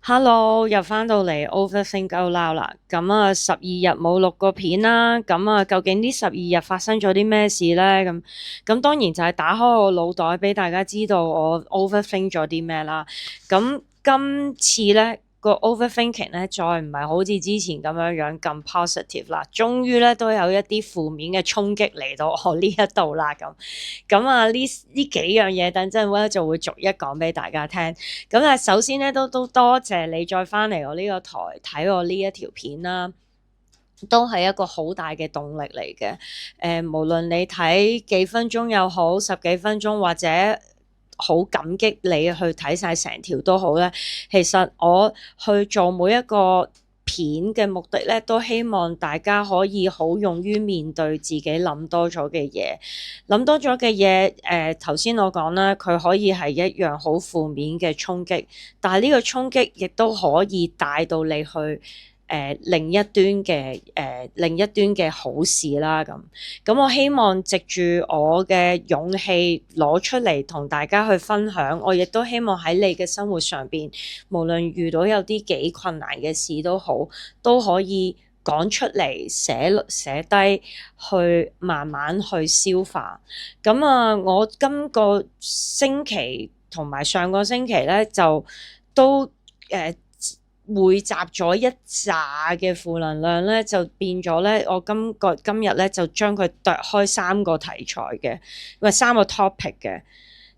Hello，又翻到嚟 Overthink Out Loud 啦。咁啊，12日冇錄過片啦。咁啊，究竟呢12日發生咗啲咩事呢？咁當然就係打開我腦袋俾大家知道我 overthink 咗啲咩啦。咁今次呢個 overthinking 呢，再唔係好似之前咁樣咁 positive 啦。終於呢都有一啲負面嘅衝擊嚟到我呢一度啦。咁啊，呢幾樣嘢等陣咧就會逐一講俾大家聽。咁啊，首先咧都多謝你再翻嚟我呢個台睇我呢一條片啦，都係一個好大嘅動力嚟嘅。無論你睇幾分鐘又好，十幾分鐘或者好感激你去睇晒成條都好咧。其實我去做每一個片嘅目的咧，都希望大家可以好勇於面對自己諗多咗嘅嘢，諗多咗嘅嘢。頭先我講啦，佢可以係一樣好負面嘅衝擊，但係呢個衝擊亦都可以帶到你去另一端嘅好事啦。咁我希望藉住我嘅勇氣攞出嚟同大家去分享，我亦都希望喺你嘅生活上邊，無論遇到有啲幾困難嘅事都好，都可以講出嚟，寫低，去慢慢去消化。咁啊，我今個星期同埋上個星期咧就都匯集咗一紮嘅負能量咧，就變咗咧，我今日咧就將佢剁開三個題材嘅，唔係三個 topic 嘅。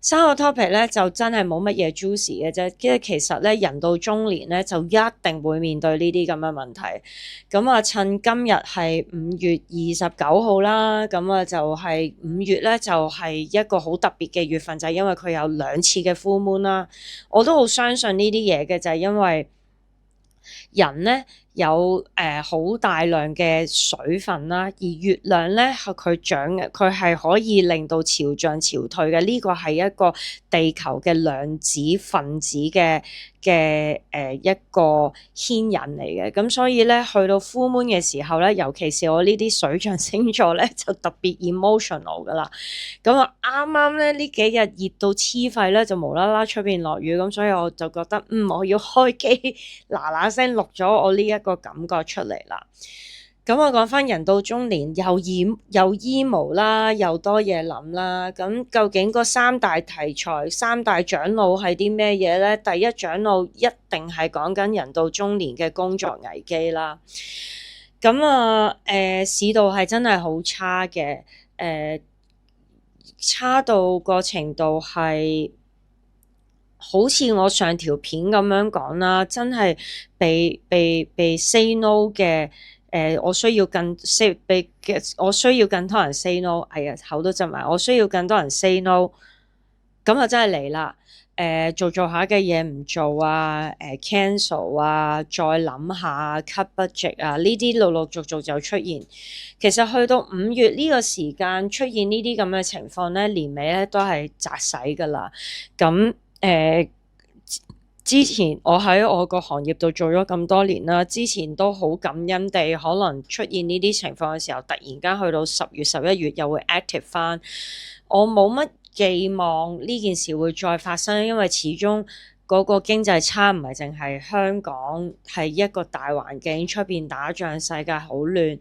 三個 topic 咧就真係冇乜嘢 juicy 嘅啫，因為其實咧人到中年咧就一定會面對呢啲咁嘅問題。咁啊，趁今日係5月29號啦，咁啊就係5月咧就係一個好特別嘅月份，就係因為佢有2次嘅 full moon啦。我都好相信呢啲嘢嘅，就係因為人咧有好大量嘅水分啦，而月亮咧佢係可以令到潮漲潮退嘅。呢個係一個地球嘅量子分子嘅一個牽引嚟嘅。咁所以咧去到 full moon 嘅時候咧，尤其是我呢啲水象星座咧就特別 emotional 噶啦。咁啊啱啱咧呢幾日熱到黐肺咧，就無啦啦出邊落雨，咁所以我就覺得我要開機嗱嗱聲錄咗我呢一個感覺出嚟啦。咁我講翻人到中年又 emo 啦，又多嘢諗啦。咁究竟嗰三大題材、三大長老係啲咩嘢咧？第一長老一定係講緊人到中年嘅工作危機啦。咁啊市道係真係好差嘅，差到個程度係好似我上條片咁樣講啦，真係被 say no 嘅。我需要我需要更多人 say no。哎呀，口都窒埋，我需要更多人 say no。咁就真係嚟啦。做下嘅嘢唔做啊，cancel 啊，再諗下 cut budget 啊，呢啲陸陸續續就出現。其實去到5月呢個時間出現呢啲咁嘅情況咧，年尾咧都係砸洗㗎啦。咁之前我喺我個行業度做咗咁多年啦，之前都好感恩地，可能出現呢啲情況嘅時候，突然間去到10月、11月又會 active 返。我冇乜寄望呢件事會再發生，因為始終嗰個經濟差唔係淨係香港，係一個大環境，出邊打仗，世界好亂，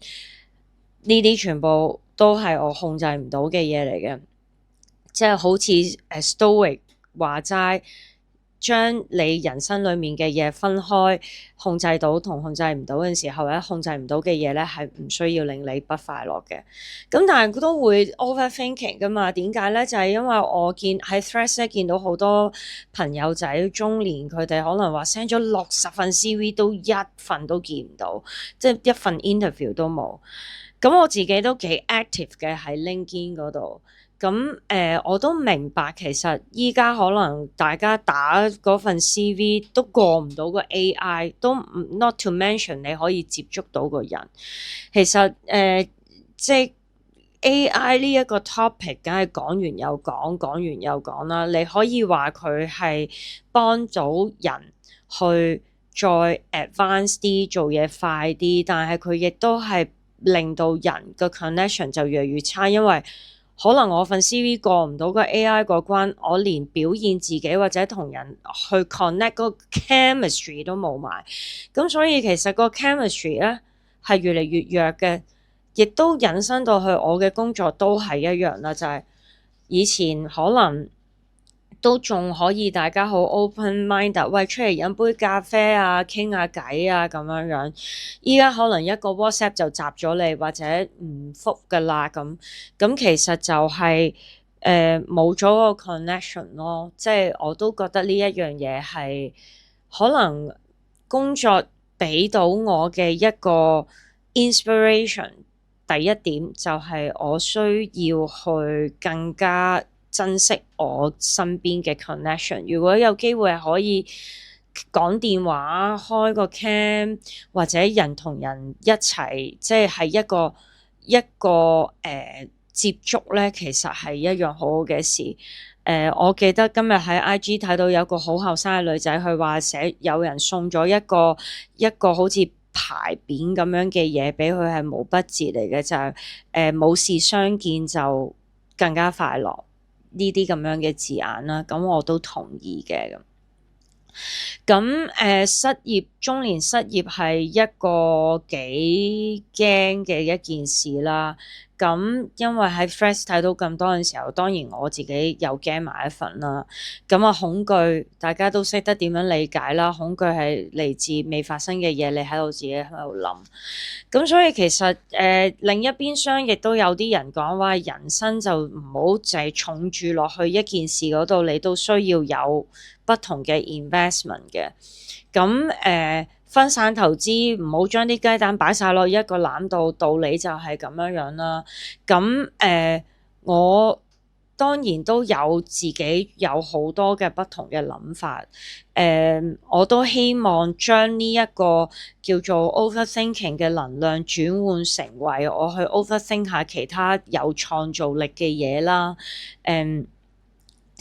呢啲全部都係我控制唔到嘅嘢嚟嘅。即係好似Stoic 話齋，將你人生裡面嘅嘢分開，控制到同控制唔到嘅時候咧，控制唔到嘅嘢咧係唔需要令你不快樂嘅。咁但係佢都會 overthinking 噶嘛？點解咧？就係因為我喺 Threads 見到好多朋友仔中年，佢哋可能話 send 咗60份 CV 都一份都見唔到，即係一份 interview 都冇。咁我自己都幾 active 嘅喺 LinkedIn 嗰度。咁我都明白，其實依家可能大家打嗰份 CV 都過唔到個 AI，都唔 not to mention 你可以接觸到個人。其實即係 AI 呢一個 topic，梗係講完又講，講完又講啦。你可以話佢係幫到人去再 advance 啲，做嘢快啲，但係佢亦都係令到人嘅 connection 就越嚟越差，因為可能我份 CV 過唔到個 AI 個關，我連表現自己或者同人去 connect 嗰個 chemistry 都冇埋。咁所以其實個 chemistry 咧係越嚟越弱嘅，亦都引申到去我嘅工作都係一樣啦，就係以前可能都仲可以大家好 open mind， 喂，出嚟飲杯咖啡啊，傾下偈啊咁樣樣。依家可能一個 WhatsApp 就閘咗你，或者唔覆㗎啦咁。咁其實就係冇咗個 connection 咯。即係我都覺得呢一樣嘢係可能工作俾到我嘅一個 inspiration。第一點就係我需要去更加珍惜我身邊嘅 connection。如果有機會係可以講電話、開個 cam 或者人同人一齊，即係一個接觸咧，其實係一樣好好嘅事。我記得今日喺 IG 睇到有個好後生嘅女仔，佢話有人送咗一個好似牌匾咁樣嘅嘢俾佢，係毛筆字嚟嘅，就係冇事相見就更加快樂呢啲咁樣嘅字眼啦。咁我都同意嘅。咁中年失業係一個幾驚嘅一件事啦。咁因為喺 Threads 睇到咁多嘅時候，當然我自己又驚埋一份啦。咁啊，恐懼大家都識得點樣理解啦。恐懼係嚟自未發生嘅嘢，你喺度自己喺度諗。咁所以其實另一邊廂亦都有啲人講話，人生就唔好淨係重注落去一件事嗰度，你都需要有不同嘅 investment 嘅。咁分散投資，唔好將啲雞蛋擺晒落一個籃度，道理就係咁樣樣啦。咁我當然都有自己有好多嘅不同嘅諗法。我都希望將呢一個叫做 overthinking 嘅能量轉換成為我去 overthink 下其他有創造力嘅嘢啦。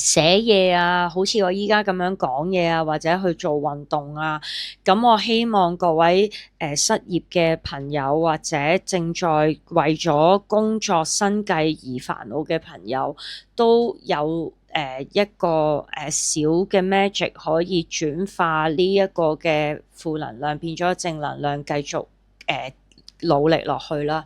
寫嘢啊，好似我依家咁樣講嘢啊，或者去做運動啊。咁我希望各位失業嘅朋友，或者正在為咗工作生計而煩惱嘅朋友，都有一個小嘅 magic 可以轉化呢一個嘅負能量變咗正能量，繼續努力落去啦。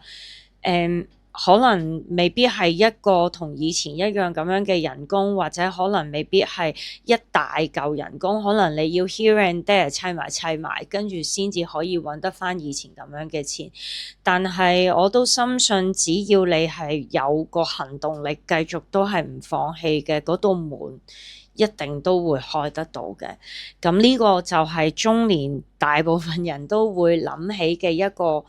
可能未必係一個同以前一樣咁樣嘅人工，或者可能未必係一大嚿人工，可能你要 here and there 砌埋，跟住先至可以揾得返以前咁樣嘅錢。但係我都深信，只要你係有個行動力，繼續都係唔放棄嘅，嗰道門一定都會開得到嘅。咁呢個就係中年大部分人都會諗起嘅一個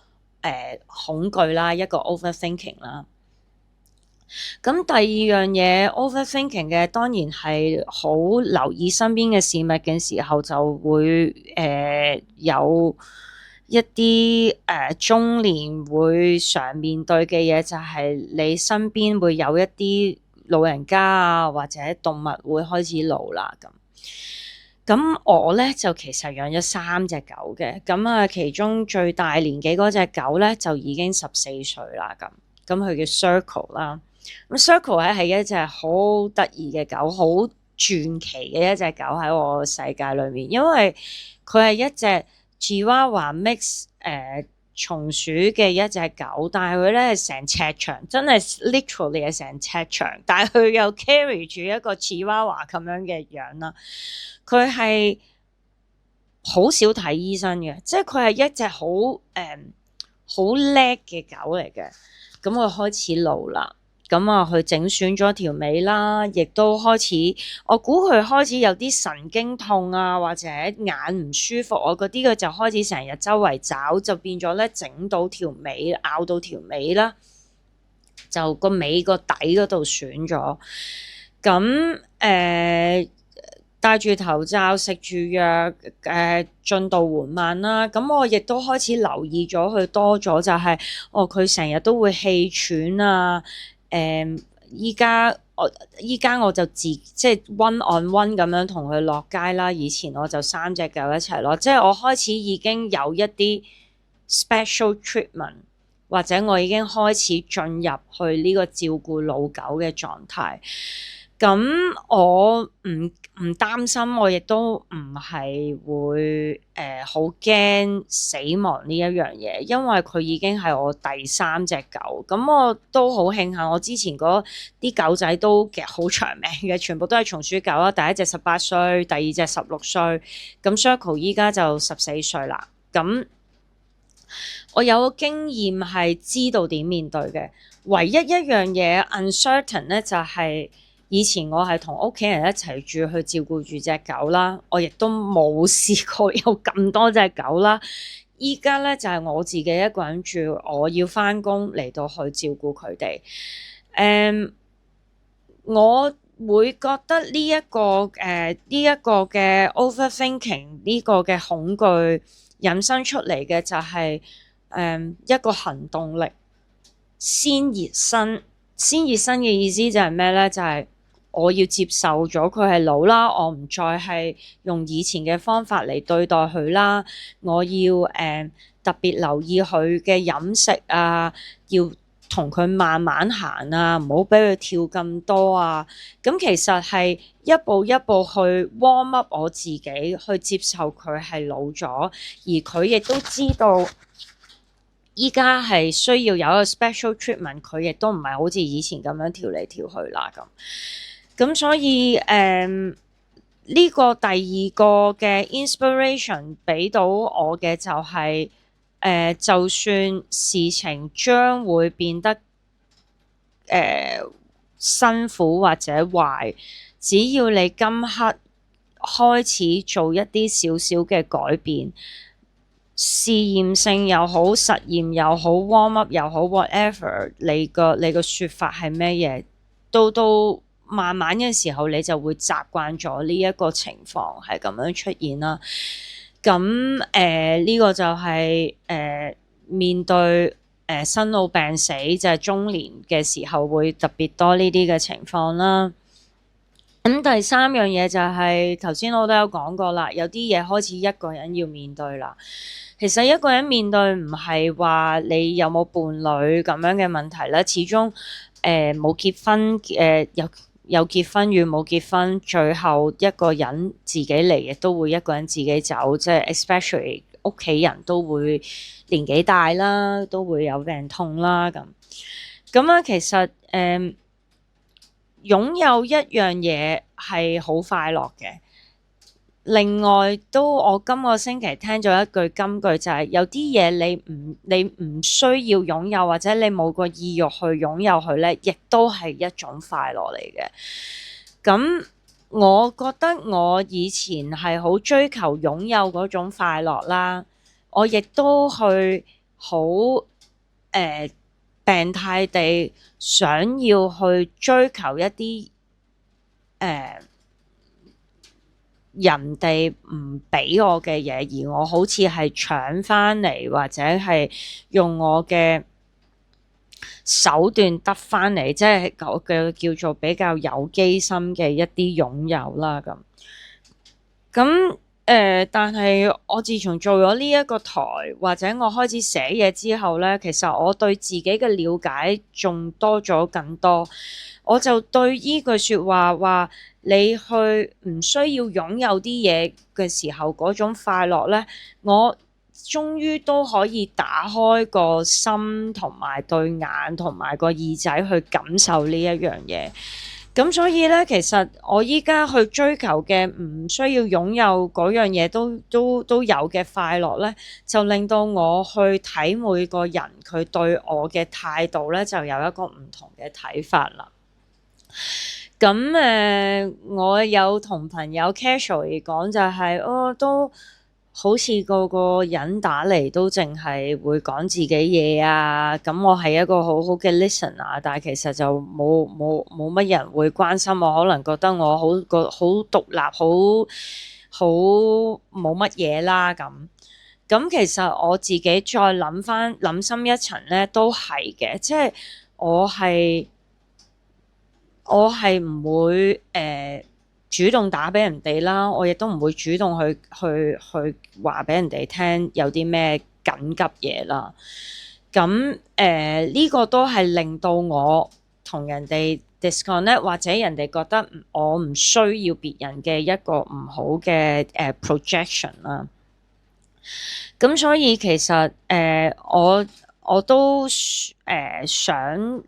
恐懼啦，一個 overthinking 啦。咁第二樣嘢 overthinking 嘅，當然係好留意身邊嘅事物嘅時候，就會有一啲中年會常面對嘅嘢，就係你身邊會有一啲老人家啊，或者動物會開始老啦咁。咁我咧就其實養咗3隻狗嘅，咁其中最大年紀嗰隻狗咧就已經14歲啦，咁佢叫 Circle 啦。咁 Circle 咧係一隻好得意嘅狗，好傳奇嘅一隻狗喺我世界裏面，因為佢係一隻 Chihuahua mix 松鼠嘅一隻狗，但係佢咧係成尺長，真係 literally 係成尺長，但係佢又 carry 住一個 Chihuahua 咁樣嘅樣啦。佢係好少睇醫生嘅，即係佢係一隻好叻嘅狗嚟嘅。咁佢開始老啦，佢整損咗條尾啦，亦都開始，我估佢開始有啲神經痛啊，或者眼唔舒服啊嗰啲，佢就開始成日周圍找，就變咗咧整到條尾，咬到條尾啦，就個尾個底嗰度損咗。咁戴住頭罩，食住藥，進度緩慢啦。咁我亦都開始留意咗佢多咗，就係佢成日都會氣喘啊。依家我就即係 one on one 咁樣同佢落街啦。以前我就3隻狗一齊咯，即係我開始已經有一啲 special treatment，或者我已經開始進入去呢個照顧老狗嘅狀態。咁我唔擔心，我亦都唔係會好驚死亡呢一樣嘢，因為佢已經係我第3隻狗。咁我都好慶幸，我之前嗰啲狗仔都其實好長命嘅，全部都係松鼠狗啦。第一隻18歲，第二隻16歲，咁 Circle 依家就14歲啦。咁我有個經驗係知道點面對嘅，唯一一樣嘢 uncertain 咧就係、以前我係同屋企人一齊住去照顧住隻狗啦，我亦都冇試過有咁多隻狗啦。依家咧就係我自己一個人住，我要返工嚟到去照顧佢哋。我會覺得呢一個嘅 overthinking 呢個嘅恐懼引申出嚟嘅就係一個行動力先熱身嘅意思就係咩咧？就係我要接受咗佢係老啦，我唔再係用以前嘅方法嚟對待佢啦。我要特別留意佢嘅飲食啊，要同佢慢慢行啊，唔好俾佢跳咁多啊。咁其實係一步一步去 warm up 我自己，去接受佢係老咗，而佢亦都知道依家係需要有一個 special treatment，佢亦都唔係好似以前咁樣跳嚟跳去啦咁所以呢個第二個嘅 inspiration 俾到我嘅就係就算事情將會變得辛苦或者壞，只要你今刻開始做一啲少少嘅改變，試驗性又好，實驗又好，warm up 又好 whatever， 你個說法係咩嘢，到慢慢嘅時候你就會習慣咗呢一個情況係咁樣出現啦。咁呢個就係面對生老病死，就係中年嘅時候會特別多呢啲嘅情況啦。咁第3樣嘢就係頭先我都有講過啦，有啲嘢開始一個人要面對啦。其實一個人面對唔係話你有冇伴侶咁樣嘅問題啦，始終冇結婚有結婚與冇結婚，最後一個人自己嚟，亦都會一個人自己走，即係 especially 屋企人都會年紀大啦，都會有病痛啦咁啊。其實擁有一樣嘢係好快樂嘅。另外我今個星期聽咗一句金句，就係有啲嘢你唔需要擁有，或者你冇個意欲去擁有佢咧，亦都係一種快樂嚟嘅。咁我覺得我以前係好追求擁有嗰種快樂啦，我亦都去好病態地想要去追求一啲人哋唔俾我嘅嘢，而我好似係搶返嚟，或者係用我嘅手段得返嚟，即係嘅叫做比較有機心嘅一啲擁有啦咁。但係我自從做咗呢一個台，或者我開始寫嘢之後咧，其實我對自己嘅了解仲多咗更多。我就對依句說話你去唔需要擁有啲嘢嘅時候嗰種快樂咧，我終於都可以打開個心同埋對眼同埋個耳仔去感受呢一樣嘢。咁所以咧，其實我依家去追求嘅唔需要擁有嗰樣嘢都有嘅快樂咧，就令到我去睇每個人佢對我嘅態度咧，就有一個唔同嘅睇法啦。咁我有同朋友 casually 講就係都好似個人打嚟都淨係會講自己嘢啊。咁我係一個好好嘅 listener，但係其實就冇乜人會關心我，可能覺得我好獨立，好冇乜嘢啦咁。其實我自己再諗深一層咧，都係嘅，即係我係唔會主動打俾人哋啦，我亦都唔會主動去話俾人哋聽有啲咩緊急嘢啦。咁呢個都係令到我同人哋 disconnect，或者人哋覺得我唔需要別人嘅一個唔好嘅projection 啦。咁所以其實我都想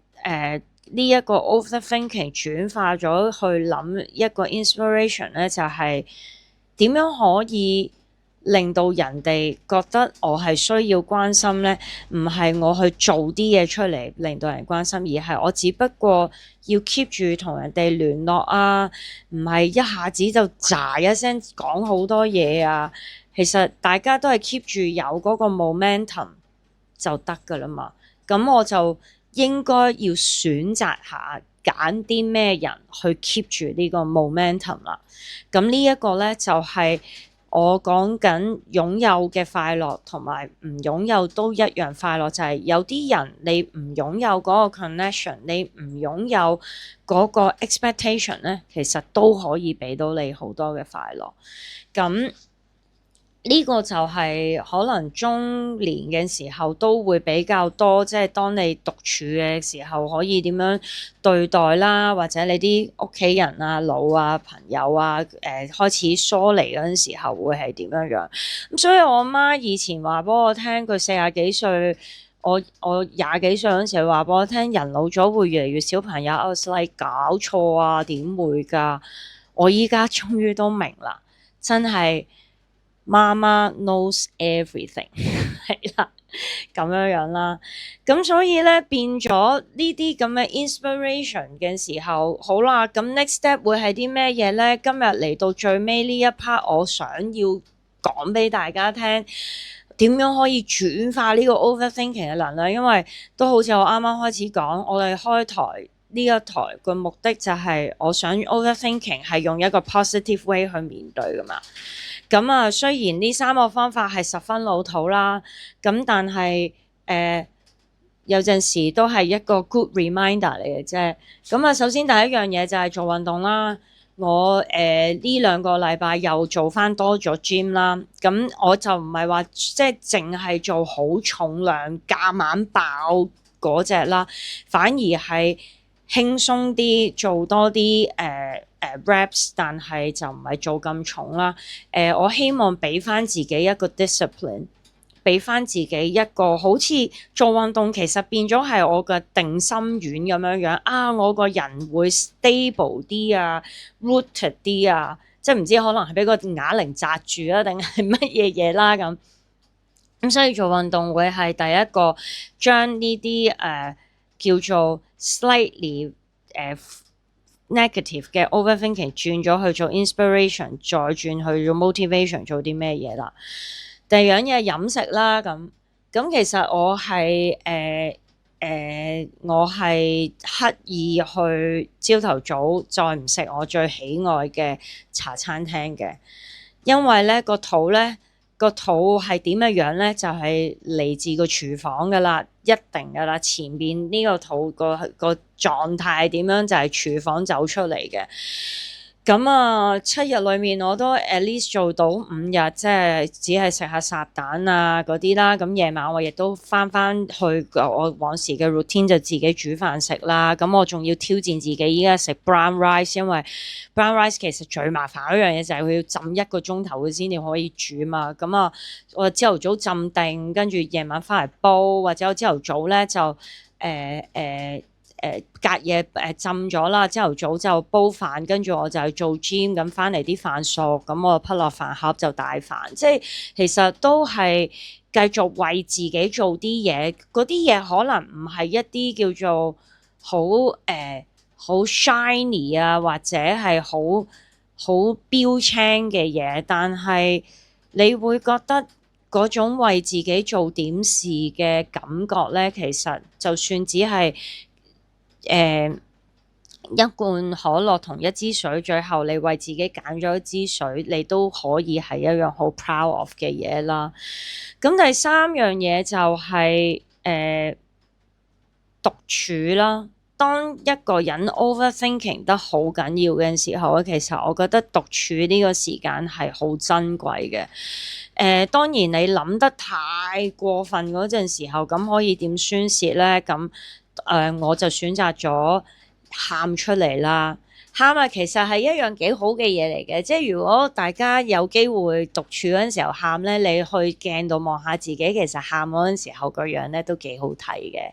呢一個 overthinking 轉化咗去諗一個 inspiration 咧，就係點樣可以令到人哋覺得我係需要關心咧？唔係我去做啲嘢出嚟令到人關心，而係我只不過要 keep 住同人哋聯絡啊，唔係一下子就喳一聲講好多嘢啊。其實大家都係 keep 住有嗰個 momentum 就得㗎啦嘛。咁我就應該要選擇下揀啲咩人去 keep 住呢個 momentum 啦。咁呢一個咧就係我講緊擁有嘅快樂同埋唔擁有都一樣快樂，就係有啲人你唔擁有嗰個 connection， 你唔擁有嗰個 expectation 咧，其實都可以俾到你好多嘅快樂。咁呢個就係可能中年嘅時候都會比較多，即係當你獨處嘅時候，可以點樣對待啦，或者你啲屋企人啊、老啊、朋友啊，開始疏離嗰陣時候會係點樣樣。咁所以我媽以前話俾我聽，佢40幾歲，我20幾歲嗰陣時話俾我聽，人老咗會越嚟越少朋友。I was like，搞錯啊，點會㗎？我依家終於都明啦，真係。媽媽 knows everything 係啦，咁樣啦。咁所以咧變咗呢啲咁嘅 inspiration 嘅時候，好啦，咁 next step 會係啲咩嘢咧？今日嚟到最尾呢一 part，我想要講俾大家聽，點樣可以轉化呢個 overthinking 嘅能量？因為都好似我啱啱開始講，我哋開台呢一台個目的就係我想 overthinking 係用一個 positive way 去面對噶嘛。咁啊，雖然呢3個方法係十分老土啦，咁但係有陣時都係一個 good reminder 嚟嘅啫。咁啊，首先第一樣嘢就係做運動啦。我呢2個禮拜又做翻多咗 gym 啦。咁我就唔係話即係淨係做好重量夾硬爆嗰隻啦，反而係輕鬆啲，做多啲reps， 但係就唔係做咁重啦。我希望俾翻自己一個 discipline， 俾翻自己一個好似做運動其實變咗係我嘅定心丸咁樣樣啊！我個人會 stable 啲啊 rooted 啲啊，即係唔知可能係俾個啞鈴紮住啊，定係乜嘢嘢啦咁。咁所以做運動會係第一個將呢啲叫做 slightly negative 嘅 overthinking 轉咗去做 inspiration， 再轉去做 motivation， 做啲咩嘢啦？第二樣嘢飲食啦，咁其實我係我係刻意去朝頭早再唔食我最喜愛嘅茶餐廳嘅，因為咧個肚係點嘅樣咧，就係嚟自個廚房噶啦，一定噶啦。前面呢個肚個狀態點樣，就係廚房走出嚟嘅。咁啊，7日裏面我都 at least 做到5日，即係只係食下烚蛋啊嗰啲啦。咁夜晚我亦都翻去我往時嘅 routine，就自己煮飯食啦。咁我仲要挑戰自己，依家食 brown rice， 因為 brown rice 其實最麻煩一樣嘢就係佢要浸1個鐘頭佢先至可以煮嘛。咁啊，我朝頭早浸定，跟住夜晚翻嚟煲，或者我朝頭早咧就隔夜浸咗啦，朝頭早就煲飯，跟住我就去做 gym， 咁翻嚟啲飯熟，咁我就潷落飯盒就帶飯，即係其實都係繼續為自己做啲嘢，嗰啲嘢可能唔係一啲叫做好 shiny 啊，或者係好標青嘅嘢，但係你會覺得嗰種為自己做點事嘅感覺咧，其實就算只係一罐可樂同一支水，最後你為自己揀咗一支水，你都可以係一樣好 proud of 嘅嘢啦。咁第3樣嘢就係獨處啦。當一個人 overthinking 得好緊要嘅時候咧，其實我覺得獨處呢個時間係好珍貴嘅。當然你諗得太過分嗰陣時候，咁可以點宣泄咧？咁我就選擇咗喊出嚟啦。喊啊，其實係一樣幾好嘅嘢嚟嘅，即係如果大家有機會獨處嗰陣時候喊咧，你去鏡度望下自己，其實喊嗰陣時候個樣咧都幾好睇嘅，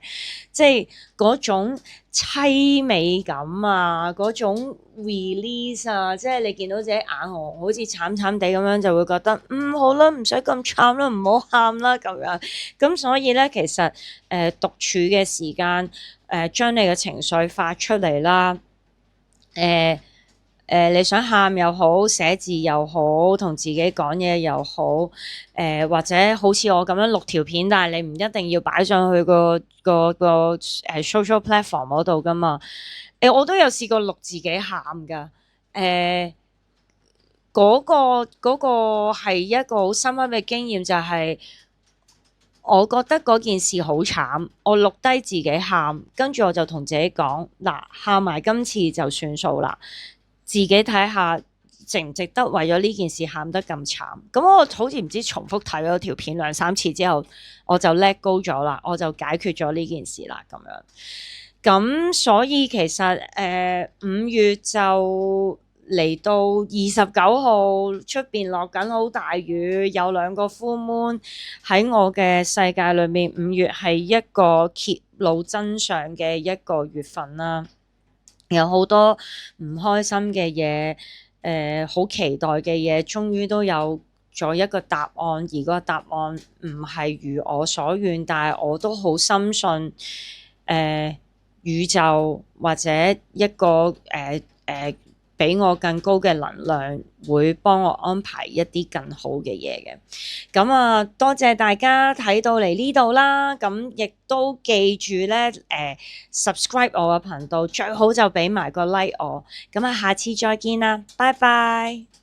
即係嗰種凄美感啊，嗰種 release 啊，即係你見到自己眼紅，好似慘慘地咁樣，就會覺得好啦，唔使咁慘啦，唔好喊啦咁樣。咁所以咧，其實獨處嘅時間，將你嘅情緒發出嚟啦。你想喊又好，寫字又好，同自己講嘢又好，或者好似我咁樣錄條片，但係你唔一定要擺上去個social platform 嗰度噶嘛。我都有試過錄自己喊噶，嗰個係一個好深刻嘅經驗，就係我覺得嗰件事好慘，我錄低自己喊，跟住我就同自己講，嗱，喊埋今次就算數啦，自己睇下值唔值得為咗呢件事喊得咁慘。咁我好似唔知重複睇咗條片2-3次之後，我就 let go 咗啦，我就解決咗呢件事啦咁樣。咁所以其實5月就嚟到29號，出邊落緊好大雨，有2個 full moon 喺我嘅世界裏面。5月係一個揭露真相嘅一個月份啦，有好多唔開心嘅嘢，好期待嘅嘢，終於都有咗一個答案，而個答案唔係如我所願，但係我都好深信，宇宙或者一個比我更高嘅能量會幫我安排一啲更好嘅嘢嘅。咁啊，多謝大家睇到嚟呢度啦。咁亦都記住咧，subscribe 我嘅頻道，最好就俾埋個 like 我。咁啊，下次再見啦，拜拜。